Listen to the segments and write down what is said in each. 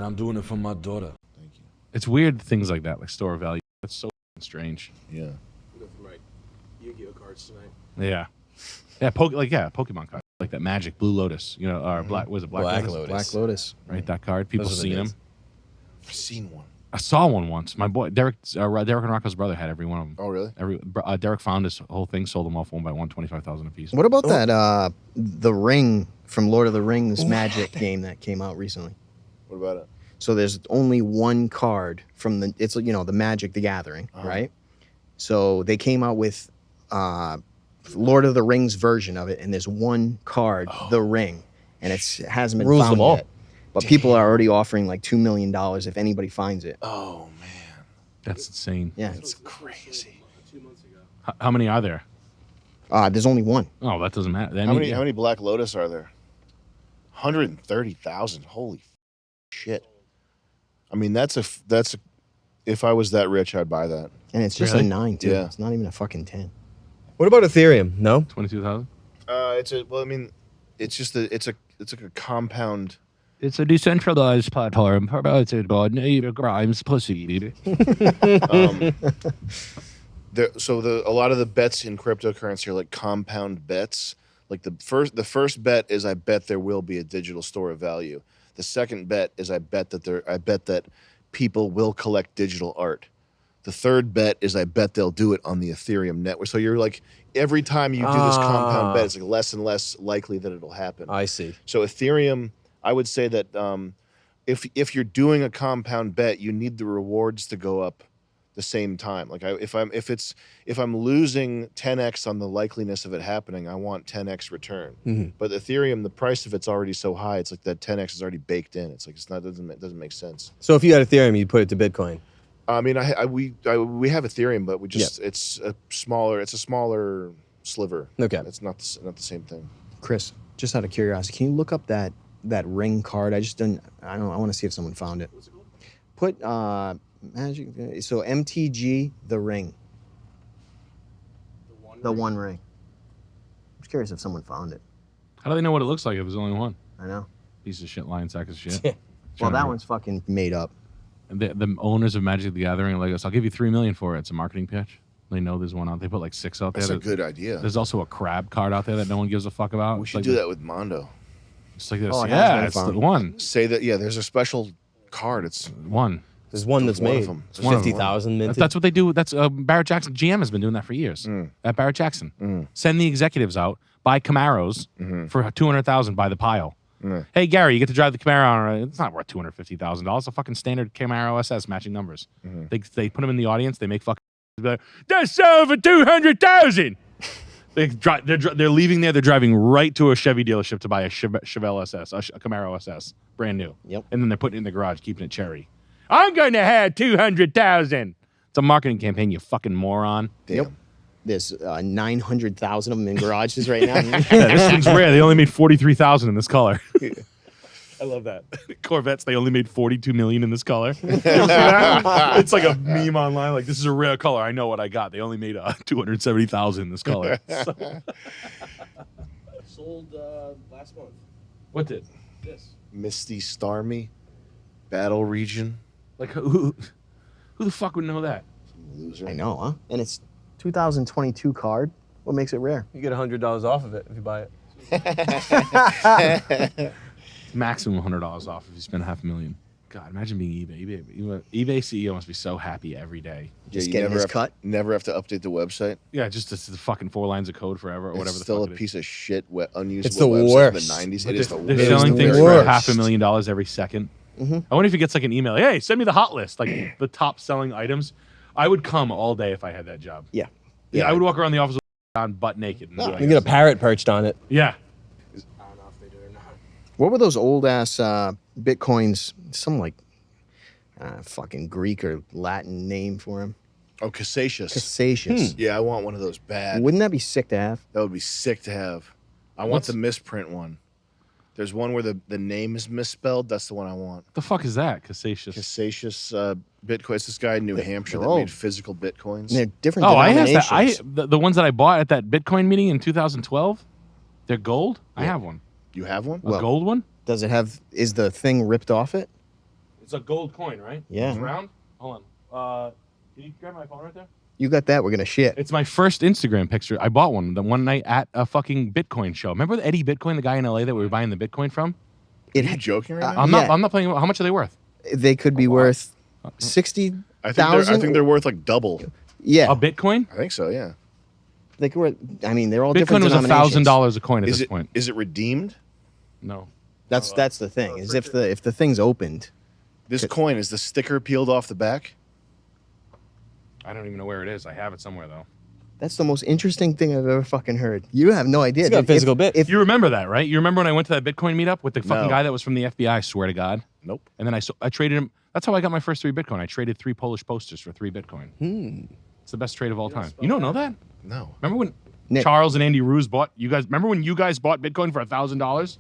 I'm doing it for my daughter. Thank you. It's weird things like that, like store value. That's so strange. Yeah. We go from right Yu-Gi-Oh cards tonight. Yeah. Yeah, Pokemon cards. Like that Magic Blue Lotus, you know, or Black Lotus? Black Lotus. Right, that card. People Those are the seen days. them. I've seen one. I saw one once. My boy Derek and Rocco's brother had every one of them. Oh, really? Derek found his whole thing, sold them off one by one, 25,000 a piece. What about that? The ring from Lord of the Rings Magic game that came out recently. What about it? So there's only one card from the Magic the Gathering, right? So they came out with Lord of the Rings version of it, and there's one card, the ring, and it hasn't been Rules found them all. yet. But people are already offering like $2 million if anybody finds it. Oh, man. That's insane. Yeah, That's crazy. 2 months ago. How many are there? there's only one. Oh, that doesn't matter. How many Black Lotus are there? 130,000. Holy shit. I mean, that's if I was that rich, I'd buy that. And it's just Really? a 9 too. Yeah. It's not even a fucking 10. What about Ethereum? No. 22,000? It's like a compound. It's a decentralized platform promoted by Neighbor Grimes Pussy. A lot of the bets in cryptocurrency are like compound bets. Like the first bet is I bet there will be a digital store of value. The second bet is I bet that people will collect digital art. The third bet is I bet they'll do it on the Ethereum network. So you're like, every time you do this compound bet, it's like less and less likely that it'll happen. I see. So Ethereum, I would say that if you're doing a compound bet, you need the rewards to go up the same time. Like if I'm losing 10x on the likeliness of it happening, I want 10x return. Mm-hmm. But Ethereum, the price of it's already so high, it's like that 10x is already baked in. It's like doesn't make sense. So if you had Ethereum, you'd put it to Bitcoin. I mean, we have Ethereum, but we just it's a smaller sliver. Okay. It's not the same thing. Chris, just out of curiosity, can you look up that ring card? I want to see if someone found it. What's it called? Put Magic. So MTG the ring. The one ring. I'm just curious if someone found it. How do they know what it looks like if there's only one? I know. Piece of shit, lion sack of shit. Well, that one's fucking made up. The owners of Magic the Gathering are like us. I'll give you $3 million for it. It's a marketing pitch. They know there's one out. They put like 6 out there. That's a good idea. There's also a crab card out there that no one gives a fuck about. We should do that with Mondo. It's like this. Oh, it has yeah, been it's found. the one. Say that, yeah, there's a special card. It's One. There's one that's one of made. them. It's One of them. 50,000 minted. That's what they do. That's Barrett Jackson. GM has been doing that for years. At Barrett Jackson, send the executives out, buy Camaros for $200,000 by the pile. Hey Gary, you get to drive the Camaro. It's not worth $250,000. It's a fucking standard Camaro SS matching numbers. They put them in the audience. They make fucking. Like, that's selling for $200,000. They're leaving there. They're driving right to a Chevy dealership to buy a Chevelle SS, a Camaro SS, brand new. Yep. And then they're putting it in the garage, keeping it cherry. I'm going to have $200,000. It's a marketing campaign, you fucking moron. damn. Yep. There's 900,000 of them in garages right now. Yeah, this one's rare. They only made 43,000 in this color. I love that. Corvettes, they only made 42 million in this color. You ever see that? It's like a meme online. Like, this is a rare color. I know what I got. They only made 270,000 in this color. Sold last month. What did? This. Misty Starmie, Battle Region. Like, who the fuck would know that? Loser. I know, huh? And it's 2022 card. What makes it rare? You get $100 off of it if you buy it. Maximum $100 off if you spend $500,000. God, imagine being eBay CEO must be so happy every day. Just you getting his cut. Never have to update the website. Yeah, just the fucking 4 lines of code forever or whatever. It's the still fuck a it is. piece of shit, unused It's the website worst. from the 90s. But It is the they're worst. selling the things for worst. $500,000 every second. I wonder if he gets like an email. Hey, send me the hot list, like the top selling items. I would come all day if I had that job. Yeah. Yeah, I would walk around the office on butt naked. And be like, You get a parrot perched on it. yeah. I don't know if they do or not. What were those old ass Bitcoins? Some like fucking Greek or Latin name for him. Oh, Casascius. Casascius. Yeah, I want one of those bad. Wouldn't that be sick to have? That would be sick to have. I want the misprint one. There's one where the name is misspelled. That's the one I want. The fuck is that? Casascius. Casascius Bitcoin. It's this guy in New Hampshire that old. made physical Bitcoins. And they're different Oh, I have denominations. that. The ones that I bought at that Bitcoin meeting in 2012, they're gold. I have one. You have one? A gold one? Does it have? Is the thing ripped off it? It's a gold coin, right? Yeah. It's round. Hold on. Can you grab my phone right there? You got that? We're gonna shit. It's my first Instagram picture. I bought one the one night at a fucking Bitcoin show. Remember Eddie Bitcoin, the guy in LA that we were buying the Bitcoin from? Are you joking right now? I'm Yeah. not playing. How much are they worth? They could be worth I 60,000. think they're worth like double. Yeah, A Bitcoin? I think so. Yeah. they could. I mean, they're all Bitcoin different was denominations. $1,000 a coin at Is this it point. is it redeemed? No. That's the thing. Is if the thing's opened. This coin, is the sticker peeled off the back? I don't even know where it is. I have it somewhere though. That's the most interesting thing I've ever fucking heard. You have no idea. It's got If- physical bit. If You remember that, right? You remember when I went to that Bitcoin meetup with the fucking No. guy that was from the FBI? I swear to God. Nope. And then I traded him. That's how I got my first 3 Bitcoin. I traded 3 Polish posters for 3 Bitcoin. It's the best trade of all time. You don't know that? No. Remember when Nick. Charles and Andy Ruse bought you guys? Remember when you guys bought Bitcoin for $1,000?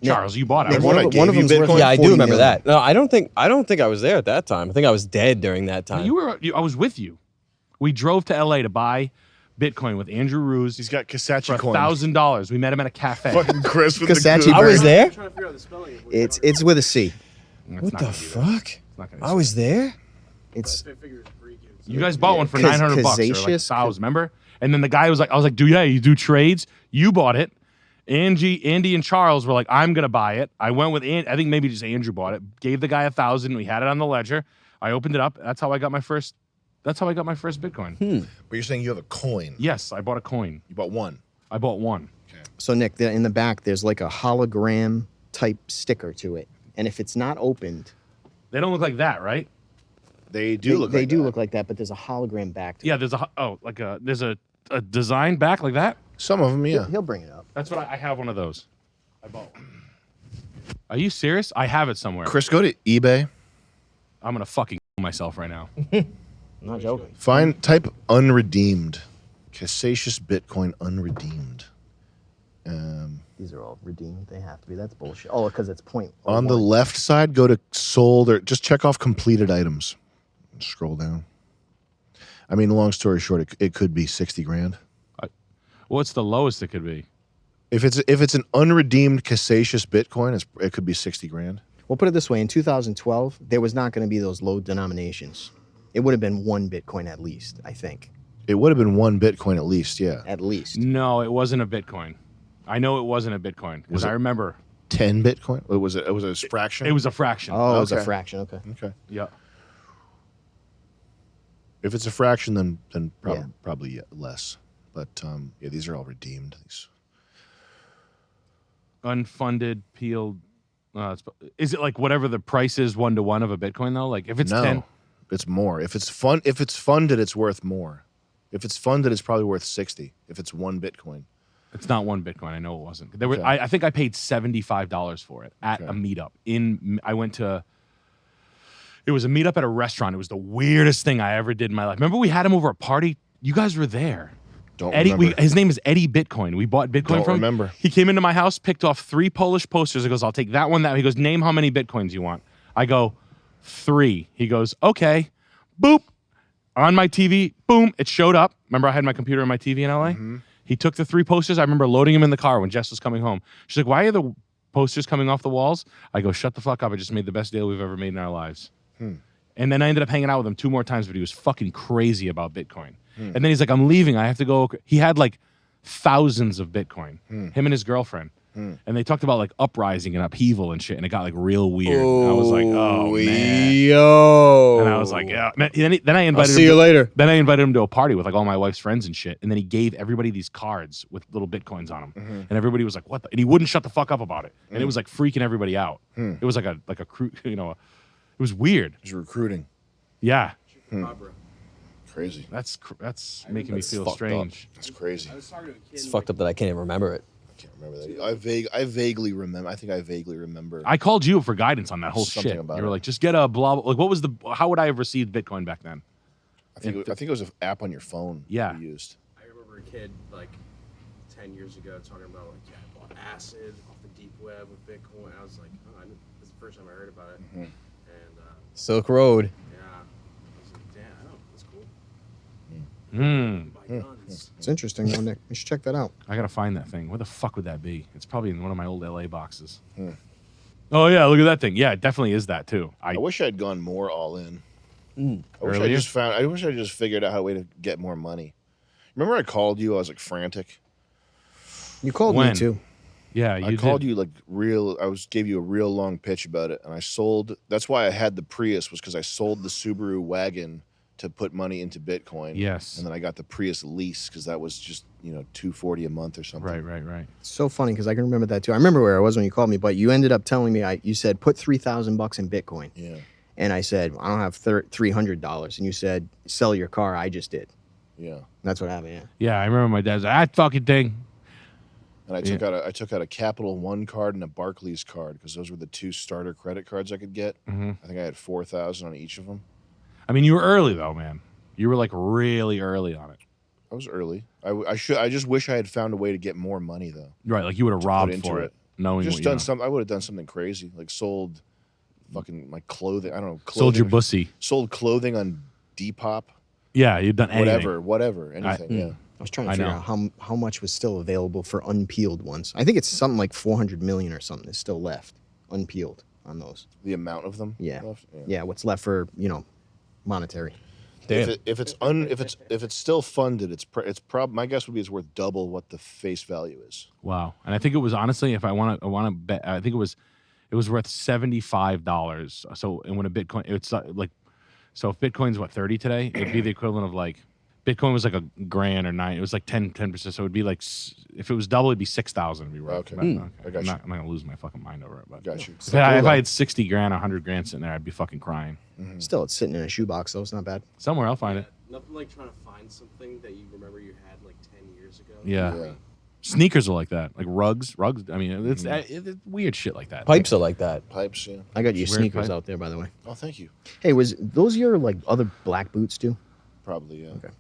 Charles, you bought it. I Nick, was One like, of them's worth Yeah, I do 40 remember million. that. No, I don't think I was there at that time. I think I was dead during that time. I was with you. We drove to LA to buy Bitcoin with Andrew Ruse He's got for Casascius coins. $1,000. We met him at a cafe. Fucking Chris with Casascius the I was Gucci. there. I'm trying to figure out the spelling. of what it's with a C. It's What not the gonna do that. fuck? It's not gonna I do was there. It's I figure it's Greek. You guys bought one for $900 or like Casascius? 1,000, remember? And then the guy was like, I was like, yeah, you do trades? You bought it. Andy and Charles were like, I'm gonna buy it. I went with I think maybe just Andrew bought it. Gave the guy 1,000. We had it on the ledger. I opened it up. That's how I got my first Bitcoin. But you're saying you have a coin. Yes, I bought a coin. You bought one. I bought one. so Nick. In the back, there's like a hologram type sticker to it, and if it's not opened, They don't look like that, right? They do look they like do that. look like that, but there's a hologram back to Yeah, it. there's a design back like that. Some of them, yeah. He'll bring it up. That's what I have one of those. I bought one. Are you serious? I have it somewhere. Chris, go to eBay. I'm gonna fucking kill myself right now. I'm not joking. Type unredeemed. Casascius Bitcoin unredeemed. These are all redeemed. They have to be. That's bullshit. Oh, because it's point. On the left side, go to sold or just check off completed items. Scroll down. I mean, long story short, it could be 60 grand. What's the lowest it could be? If it's an unredeemed Casascius Bitcoin, it could be 60 grand. We'll put it this way: in 2012, there was not going to be those low denominations. It would have been 1 Bitcoin at least. I think It would have been 1 Bitcoin at least, yeah. at least. No, it wasn't a Bitcoin. I know it wasn't a Bitcoin because Was it? I remember 10 Bitcoin? It was a fraction? it was a fraction. Oh, it was a Okay. fraction. Okay. Okay. Yeah. If it's a fraction, then Yeah. probably less. But yeah, these are all redeemed. These. Unfunded, peeled. Is it like whatever the price is 1-to-1 of a Bitcoin though? Like if it's No, 10, it's more. If it's funded, it's worth more. If it's funded, it's probably worth 60. If it's 1 Bitcoin. it's not 1 Bitcoin. I know it wasn't. There were. Okay. I think I paid $75 for it at Okay. a meetup. I went to. It was a meetup at a restaurant. It was the weirdest thing I ever did in my life. Remember we had him over a party. You guys were there. Don't Eddie, remember. his name is Eddie Bitcoin. We bought Bitcoin Don't from. remember. He came into my house, picked off 3 Polish posters. He goes, "I'll take that one." That he goes, "Name how many Bitcoins you want." I go, 3. He goes, "Okay." Boop. On my TV, boom, it showed up. Remember, I had my computer and my TV in LA. He took the 3 posters. I remember loading them in the car when Jess was coming home. She's like, "Why are the posters coming off the walls?" I go, "Shut the fuck up! I just made the best deal we've ever made in our lives." And then I ended up hanging out with him 2 more times, but he was fucking crazy about Bitcoin. And then he's like, "I'm leaving. I have to go." He had like thousands of Bitcoin, him and his girlfriend. And they talked about like uprising and upheaval and shit. And it got like real weird. And I was like, "Oh, man." Yo. And I was like, "Yeah." Man, then I I'll invited see him you to- later. Then I invited him to a party with like all my wife's friends and shit. And then he gave everybody these cards with little Bitcoins on them. And everybody was like, "What?" And he wouldn't shut the fuck up about it. And it was like freaking everybody out. It was like a it was weird. It's recruiting. Yeah. Barbara. Crazy. That's making me That's feel fucked up. strange. That's crazy. I was talking to a kid. It's fucked up that I can't even remember it. I can't remember that. I vaguely remember. I think I vaguely remember. I called you for guidance on that whole Something shit. about You were it. like, just get a blah, blah. Like, what was how would I have received Bitcoin back then? I think it was an app on your phone. Yeah. You used. I remember a kid like 10 years ago talking about like, yeah, I bought acid off the deep web with Bitcoin. I was like, oh, this is the first time I heard about it. And Silk Road. yeah, I was like, damn, I know, that's cool. Buy guns. It's interesting, though, Nick. You should check that out. I gotta find that thing. Where the fuck would that be? It's probably in one of my old LA boxes. Oh yeah, look at that thing. Yeah, it definitely is that too. I wish I'd gone more all in. I wish Earlier? I wish I just figured out how a way to get more money. Remember I called you? I was like frantic. You called When? me too. Yeah, you I called did. you like real. Gave you a real long pitch about it, and I sold. That's why I had the Prius, was because I sold the Subaru wagon to put money into Bitcoin. Yes. And then I got the Prius lease because that was just $240 a month or something. Right. It's so funny because I can remember that too. I remember where I was when you called me, but you ended up telling me you said put $3,000 in Bitcoin, Yeah. and I said I don't have $300, and you said sell your car. I just did. Yeah. That's what happened. Yeah. Yeah, I remember my dad's like, that fucking thing. And I took out a Capital One card and a Barclays card because those were the 2 starter credit cards I could get. Mm-hmm. I think I had 4,000 on each of them. I mean, you were early though, man. You were like really early on it. I was early. I just wish I had found a way to get more money though. Right, like you would have robbed into for it. it, knowing Just what done you know. some. I would have done something crazy, like sold fucking my clothing. I don't know. Sold your clothing- bussy. Sold clothing on Depop. Yeah, you've done anything. Whatever, anything. Yeah. I was trying to I figure know. out how much was still available for unpeeled ones. I think it's something like 400 million or something is still left unpeeled on those. The amount of them. Yeah. left? Yeah, what's left for monetary. Damn. If it's still funded, my guess would be it's worth double what the face value is. Wow. And I think it was honestly, if I want to bet, I think it was worth $75. So and when a Bitcoin, it's like, so if Bitcoin's what 30 today, it'd be the equivalent of like Bitcoin was like a grand or 9. It was like 10%. So it'd be like if it was double, it'd be 6,000. It'd be right. Okay. I got you. I'm not gonna lose my fucking mind over it. But Got you. if I had 60 grand, 100 grand sitting there, I'd be fucking crying. Still, it's sitting in a shoebox, though. It's not bad. Somewhere I'll find it. Nothing like trying to find something that you remember you had like 10 years ago. Yeah. Yeah. Sneakers are like that, like rugs. I mean, it's weird shit like that. Pipes are like that. Pipes. Yeah. I got you Weird sneakers pipe. out there, by the way. Oh, thank you. Hey, was those your like other black boots too? Probably. Yeah. Okay.